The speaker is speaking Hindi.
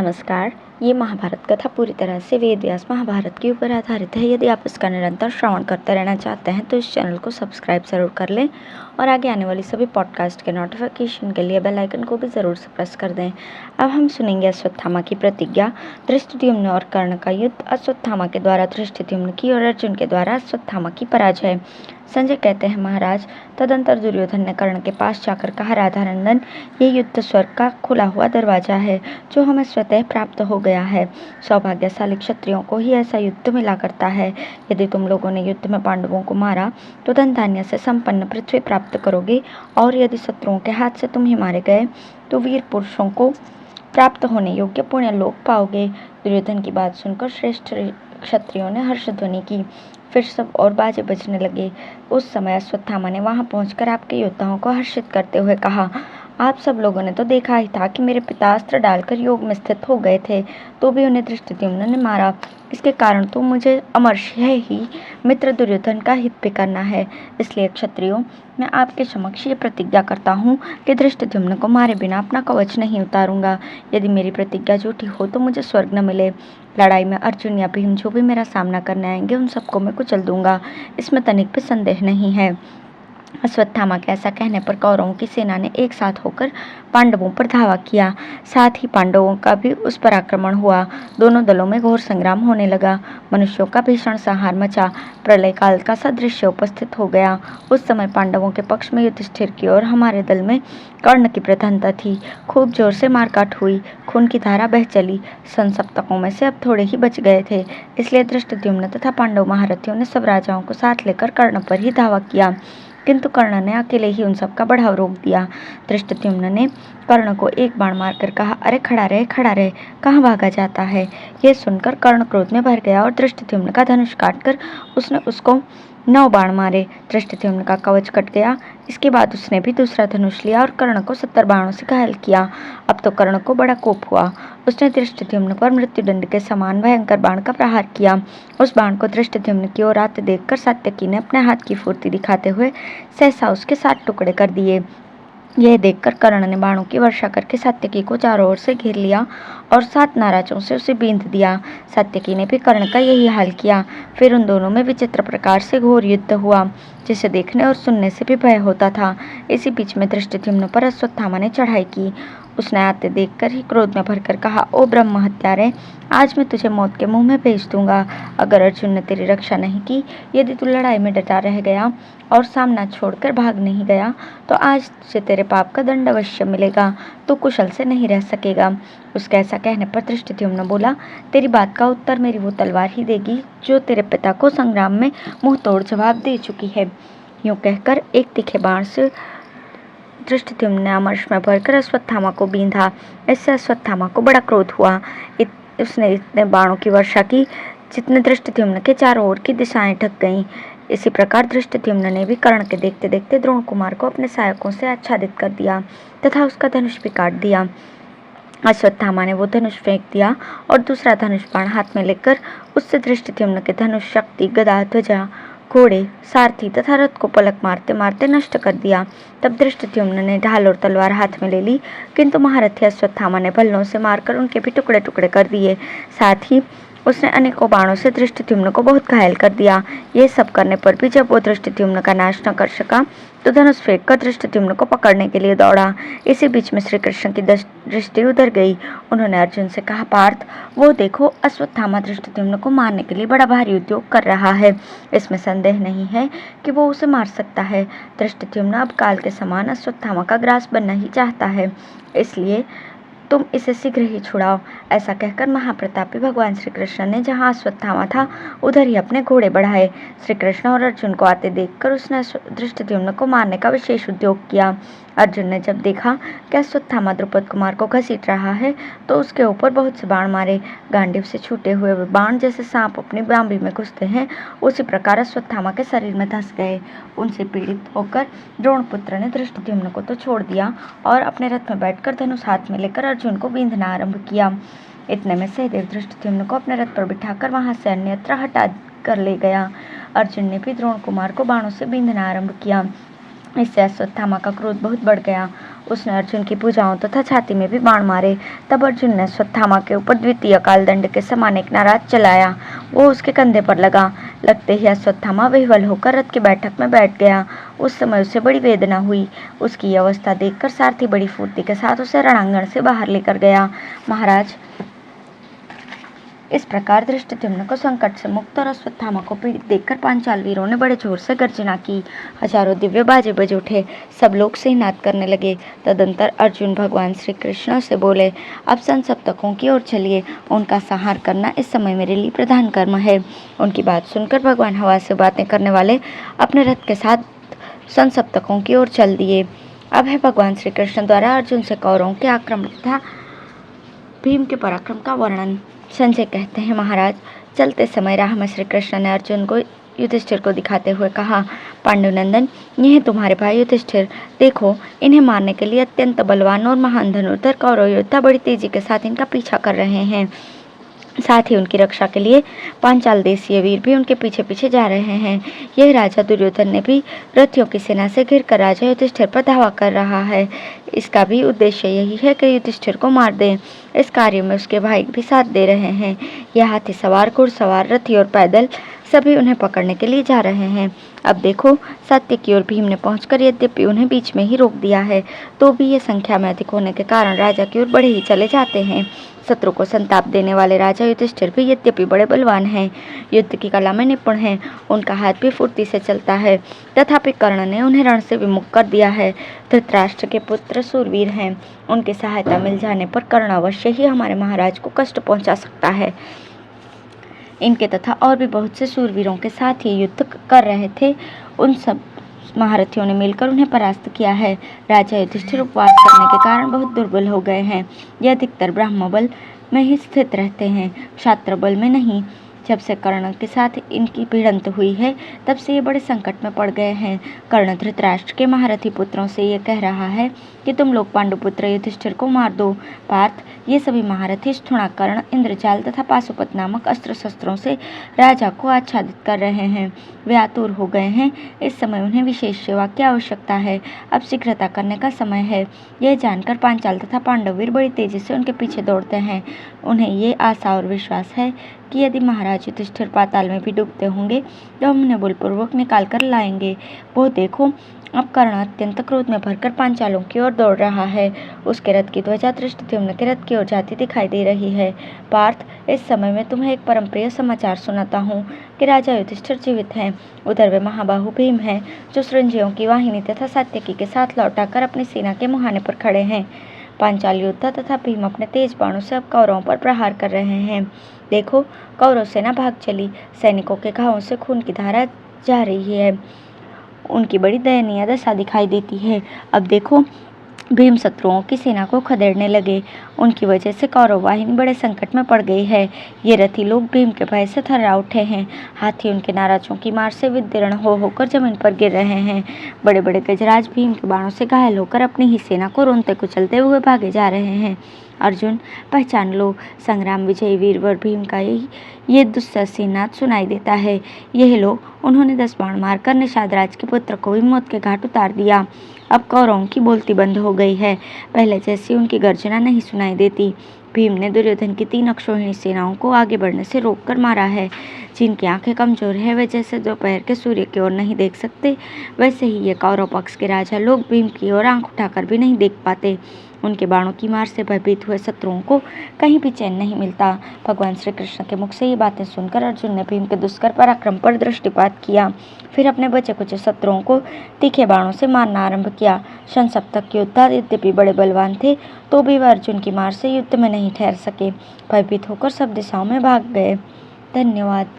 नमस्कार। ये महाभारत कथा पूरी तरह से वेद व्यास महाभारत के ऊपर आधारित है। यदि आप इसका निरंतर श्रवण करते रहना चाहते हैं तो इस चैनल को सब्सक्राइब ज़रूर कर लें और आगे आने वाली सभी पॉडकास्ट के नोटिफिकेशन के लिए बेल आइकन को भी ज़रूर से प्रेस कर दें। अब हम सुनेंगे अश्वत्थामा की प्रतिज्ञा, धृष्टद्युम्न और कर्ण का युद्ध, अश्वत्थामा के द्वारा धृष्टद्युम्न की और अर्जुन के द्वारा अश्वत्थामा की पराजय। संजय कहते हैं, महाराज, तदंतर दुर्योधन ने कर्ण के पास जाकर कहा, राधानंदन, ये युद्ध स्वर्ग का खुला हुआ दरवाजा है जो हमें स्वतः प्राप्त हो गया है। सौभाग्यशाली क्षत्रियों को ही ऐसा युद्ध मिला करता है। यदि तुम लोगों ने युद्ध में पांडवों को मारा तो धन धान्य से संपन्न पृथ्वी प्राप्त करोगे, और यदि शत्रुओं के हाथ से तुम ही मारे गए तो वीर पुरुषों को प्राप्त होने योग्य पुण्य लोक पाओगे। दुर्योधन की बात सुनकर श्रेष्ठ क्षत्रियों ने हर्षध्वनि की। फिर सब और बाजे बजने लगे। उस समय अश्वत्थामा ने वहां पहुंचकर आपके योद्धाओं को हर्षित करते हुए कहा, आप सब लोगों ने तो देखा ही था कि मेरे पिता अस्त्र डालकर योग में स्थित हो गए थे, तो भी उन्हें धृष्टद्युम्न ने मारा। इसके कारण तो मुझे अमर्ष्य ही मित्र दुर्योधन का हित भी करना है। इसलिए क्षत्रियों, मैं आपके समक्ष ये प्रतिज्ञा करता हूँ कि धृष्टद्युम्न को मारे बिना अपना कवच नहीं उतारूंगा। यदि मेरी प्रतिज्ञा झूठी हो तो मुझे स्वर्ग न मिले। लड़ाई में अर्जुन या भीम जो भी मेरा सामना करने आएंगे उन सबको मैं कुचल दूंगा, इसमें तनिक भी संदेह नहीं है। अश्वत्थामा के ऐसा कहने पर कौरवों की सेना ने एक साथ होकर पांडवों पर धावा किया। साथ ही पांडवों का भी उस पर आक्रमण हुआ। दोनों दलों में घोर संग्राम होने लगा। मनुष्यों का भीषण संहार मचा। प्रलय काल का सा दृश्य उपस्थित हो गया। उस समय पांडवों के पक्ष में युधिष्ठिर की और हमारे दल में कर्ण की प्रधानता थी। खूब जोर से मारकाट हुई। खून की धारा बह चली। संसप्तकों में से अब थोड़े ही बच गए थे। इसलिए धृष्टद्युम्न तथा पांडव महारथियों ने सब राजाओं को साथ लेकर कर्ण पर ही धावा किया, किंतु कर्ण ने अकेले ही उन सब का बढ़ाव रोक दिया। धृष्टद्युम्न ने कर्ण को एक बाण मारकर कहा, अरे खड़ा रहे, कहाँ भागा जाता है। यह सुनकर कर्ण क्रोध में भर गया और धृष्टद्युम्न का धनुष काटकर उसने उसको 9 बाण मारे। धृष्टद्युम्न का कवच कट गया। इसके बाद उसने भी दूसरा धनुष लिया और कर्ण को 70 बाणों से घायल किया। अब तो कर्ण को बड़ा कोप हुआ। उसने धृष्टद्युम्न पर मृत्युदंड के समान भयंकर बाण का प्रहार किया। उस बाण को धृष्टद्युम्न की ओर आते देखकर सात्यकी ने अपने हाथ की फुर्ती दिखाते हुए सहसा उसके 7 टुकड़े कर दिए। यह देखकर कर्ण ने बाणों की वर्षा करके सात्यकी को चारों ओर से घेर लिया और 7 नाराजों से उसे बींध दिया। सात्यकी ने भी कर्ण का यही हाल किया। फिर उन दोनों में विचित्र प्रकार से घोर युद्ध हुआ, जिसे देखने और सुनने से भी भय होता था। इसी बीच में धृष्टद्युम्न पर अश्वत्थामा ने चढ़ाई की। उसने आते देखकर ही क्रोध में भरकर कहा, ओ ब्रह्म हत्यारे, आज मैं तुझे मौत के मुंह में भेज दूंगा। अगर अर्जुन ने तेरी रक्षा नहीं की, यदि तू लड़ाई में डटा रह गया और सामना छोड़कर भाग नहीं गया, तो आज से तेरे पाप का दंड अवश्य मिलेगा। तू कुशल से नहीं रह सकेगा। उसके ऐसा कहने पर धृष्टद्युम्न बोला, तेरी बात का उत्तर मेरी वो तलवार ही देगी जो तेरे पिता को संग्राम में मुंह तोड़ जवाब दे चुकी है। यूं कहकर एक तीखे बाण से धृष्टद्युम्न ने अमर्ष में भरकर अश्वत्थामा को बींधा। इससे अश्वत्थामा को बड़ा क्रोध हुआ। उसने इतने बाणों की वर्षा की जितने धृष्टद्युम्न के चारों ओर की दिशाएं ढक गईं। इसी प्रकार धृष्टद्युम्न ने भी कर्ण के देखते देखते द्रोण कुमार को अपने सहायकों से आच्छादित कर दिया तथा उसका धनुष भी काट दिया। अश्वत्थामा ने वो धनुष फेंक दिया और दूसरा धनुष बाण हाथ में लेकर उससे धृष्टद्युम्न के धनुष, शक्ति, गदा, ध्वजा, घोड़े, सारथी तथा रथ को पलक मारते मारते नष्ट कर दिया। तब धृष्टद्युम्न ने ढाल और तलवार हाथ में ले ली, किंतु महारथी अश्वत्थामा ने भल्लों से मारकर उनके भी टुकड़े टुकड़े कर दिए। साथ ही उसने अनेकों बाणों से धृष्टद्युम्न को बहुत घायल कर दिया। ये सब करने पर भी जब वो धृष्टद्युम्न का नाश न कर सका तो धनुष फेंक कर धृष्टद्युम्न को पकड़ने के लिए दौड़ा। इसी बीच में श्री कृष्ण की दृष्टि उधर गई। उन्होंने अर्जुन से कहा, पार्थ, वो देखो, अश्वत्थामा धृष्टद्युम्न को मारने के लिए बड़ा भारी उद्योग कर रहा है। इसमें संदेह नहीं है कि वो उसे मार सकता है। धृष्टद्युम्न अब काल के समान अश्वत्थामा का ग्रास बनना ही चाहता है, इसलिए तुम इसे शीघ्र ही छुड़ाओ। ऐसा कहकर महाप्रतापी भगवान श्री कृष्ण ने जहाँ अश्वत्थामा था उधर ही अपने घोड़े बढ़ाए। श्री कृष्ण और अर्जुन को आते देखकर उसने धृष्टद्युम्न को मारने का विशेष उद्योग किया। अर्जुन ने जब देखा कि अश्वत्थामा द्रुपद कुमार को घसीट रहा है तो उसके ऊपर बहुत से बाण मारे। गांडीव से छूटे हुए वे बाण जैसे सांप अपनी बांबी में घुसते हैं, उसी प्रकार अश्वत्थामा के शरीर में धंस गए। उनसे पीड़ित होकर द्रोणपुत्र ने धृष्टद्युम्न को तो छोड़ दिया और अपने रथ में बैठकर धनुष हाथ में लेकर अर्जुन को बींधना आरंभ किया। इतने में सहदेव धृष्टद्युम्न को अपने रथ पर बिठाकर वहां से अन्यत्र हटा कर ले गया। अर्जुन ने भी द्रोण कुमार को बाणों से बींधना आरंभ किया। इससे अश्वत्थामा का क्रोध बहुत बढ़ गया उसने अर्जुन की भुजाओं तथा छाती में भी बाण मारे। तब अर्जुन ने अश्वत्थामा के ऊपर द्वितीय कालदंड के समान एक नाराज चलाया। वो उसके कंधे पर लगा। लगते ही अश्वत्थामा विह्वल होकर रथ की बैठक में बैठ गया। उस समय उसे बड़ी वेदना हुई। उसकी यह अवस्था देखकर सारथी बड़ी फुर्ती के साथ उसे रणांगण से बाहर लेकर गया। महाराज, इस प्रकार धृष्टद्युम्न को संकट से मुक्त और अश्वत्थामा को पीड़ित देखकर पांचाल वीरों ने बड़े जोर से गर्जना की। हजारों दिव्य बाजे बज उठे। सब लोग सिंहनाद करने लगे। तदंतर अर्जुन भगवान श्री कृष्ण से बोले, अब संसप्तकों की ओर चलिए। उनका संहार करना इस समय मेरे लिए प्रधान कर्म है। उनकी बात सुनकर भगवान हवा से बातें करने वाले अपने रथ के साथ संसप्तकों की ओर चल दिए। अब है भगवान श्री कृष्ण द्वारा अर्जुन से कौरवों के आक्रमण तथा भीम के पराक्रम का वर्णन। संजय कहते हैं, महाराज, चलते समय राह में श्री कृष्ण ने अर्जुन को युधिष्ठिर को दिखाते हुए कहा, पांडुनंदन, ये है तुम्हारे भाई युधिष्ठिर। देखो, इन्हें मारने के लिए अत्यंत बलवान और महान धनुर्धर कौरव योद्धा बड़ी तेजी के साथ इनका पीछा कर रहे हैं। साथ ही उनकी रक्षा के लिए पांचाल देशीय वीर भी उनके पीछे पीछे जा रहे हैं। यह राजा दुर्योधन ने भी रथियों की सेना से घिरकर राजा युधिष्ठिर पर धावा कर रहा है। इसका भी उद्देश्य यही है कि युधिष्ठिर को मार दें। इस कार्य में उसके भाई भी साथ दे रहे हैं। यह हाथी सवार, घुड़सवार, रथी और पैदल सभी उन्हें पकड़ने के लिए जा रहे हैं। अब देखो, सत्य की ओर भीम ने पहुंचकर यद्यपि उन्हें बीच में ही रोक दिया है, तो भी ये संख्या में अधिक होने के कारण राजा की ओर बढ़े ही चले जाते हैं। शत्रु को संताप देने वाले राजा युधिष्ठिर भी यद्यपि बड़े बलवान हैं, युद्ध की कला में निपुण हैं, उनका हाथ भी फुर्ती से चलता है, तथापि कर्ण ने उन्हें रण से विमुख कर दिया है। धृतराष्ट्र के पुत्र सूरवीर हैं। उनकी सहायता मिल जाने पर कर्ण अवश्य ही हमारे महाराज को कष्ट पहुंचा सकता है। इनके तथा और भी बहुत से सूरवीरों के साथ ही युद्ध कर रहे थे। उन सब महारथियों ने मिलकर उन्हें परास्त किया है। राजा युधिष्ठिर उपवास करने के कारण बहुत दुर्बल हो गए हैं। ये अधिकतर ब्राह्म बल में ही स्थित रहते हैं, क्षात्र बल में नहीं। जब से कर्ण के साथ इनकी भिड़ंत हुई है, तब से ये बड़े संकट में पड़ गए हैं। कर्ण धृतराष्ट्र के महारथी पुत्रों से ये कह रहा है कि तुम लोग पांडुपुत्र युधिष्ठिर को मार दो। पार्थ, ये सभी महारथी स्थूणाकर्ण, इंद्रजाल तथा पाशुपत नामक अस्त्र शस्त्रों से राजा को आच्छादित कर रहे हैं। वे आतुर हो गए हैं। इस समय उन्हें विशेष सेवा की आवश्यकता है। अब शीघ्रता करने का समय है। यह जानकर पांचाल तथा पांडववीर बड़ी तेजी से उनके पीछे दौड़ते हैं। उन्हें ये आशा और विश्वास है कि यदि महाराज युधिष्ठिर पाताल में भी डूबते होंगे तो हम उन्हें बलपूर्वक निकाल कर लाएंगे। वो देखो, अब कर्ण अत्यंत क्रोध में भरकर पांचालों की ओर दौड़ रहा है। उसके रथ की ध्वजा धृष्टद्युम्न के रथ की ओर जाती दिखाई दे रही है। पार्थ, इस समय मैं तुम्हें एक परम प्रिय समाचार सुनाता हूँ कि राजा युधिष्ठिर जीवित हैं। उधर वे महाबाहु भीम हैं, जो सृंजियों की वाहिनी तथा सात्यकी के साथ लौटाकर अपनी सेना के मुहाने पर खड़े हैं। पांचाल योद्धा तथा भीम अपने तेज बाणों से अब कौरवों पर प्रहार कर रहे हैं। देखो, कौरव सेना भाग चली। सैनिकों के घावों से खून की धारा जा रही है। उनकी बड़ी दयनीय दशा दिखाई देती है। अब देखो, भीम शत्रुओं की सेना को खदेड़ने लगे। उनकी वजह से कौरव वाहिनी बड़े संकट में पड़ गई है। ये रथी लोग भीम के भय से थर्रा उठे हैं। हाथी उनके नाराजों की मार से विदीर्ण हो होकर जमीन पर गिर रहे हैं। बड़े बड़े गजराज भीम के बाणों से घायल होकर अपनी ही सेना को रोनते कुचलते हुए भागे जा रहे हैं। अर्जुन, पहचान लो, संग्राम विजयी वीरवर भीम का ये दुस्सह नाद सुनाई देता है। यह लो, उन्होंने 10 बाण मारकर निषाद राज के पुत्र को भी मौत के घाट उतार दिया। अब कौरवों की बोलती बंद हो गई है। पहले जैसी उनकी गर्जना नहीं सुनाई देती। भीम ने दुर्योधन की 3 अक्षौहिणी सेनाओं को आगे बढ़ने से रोककर मारा है। जिनकी आंखें कमजोर है, वे जैसे दोपहर के सूर्य की ओर नहीं देख सकते, वैसे ही ये कौरव पक्ष के राजा लोग भीम की ओर आंख उठाकर भी नहीं देख पाते। उनके बाणों की मार से भयभीत हुए शत्रुओं को कहीं भी चैन नहीं मिलता। भगवान श्री कृष्ण के मुख से ये बातें सुनकर अर्जुन ने भीम के दुष्कर पराक्रम पर दृष्टिपात किया। फिर अपने बचे कुछ शत्रुओं को तीखे बाणों से मारना आरंभ किया। संसप्तक योद्धा यद्यपि बड़े बलवान थे, तो भी वह अर्जुन की मार से युद्ध में नहीं ठहर सके। भयभीत होकर सब दिशाओं में भाग गए। धन्यवाद।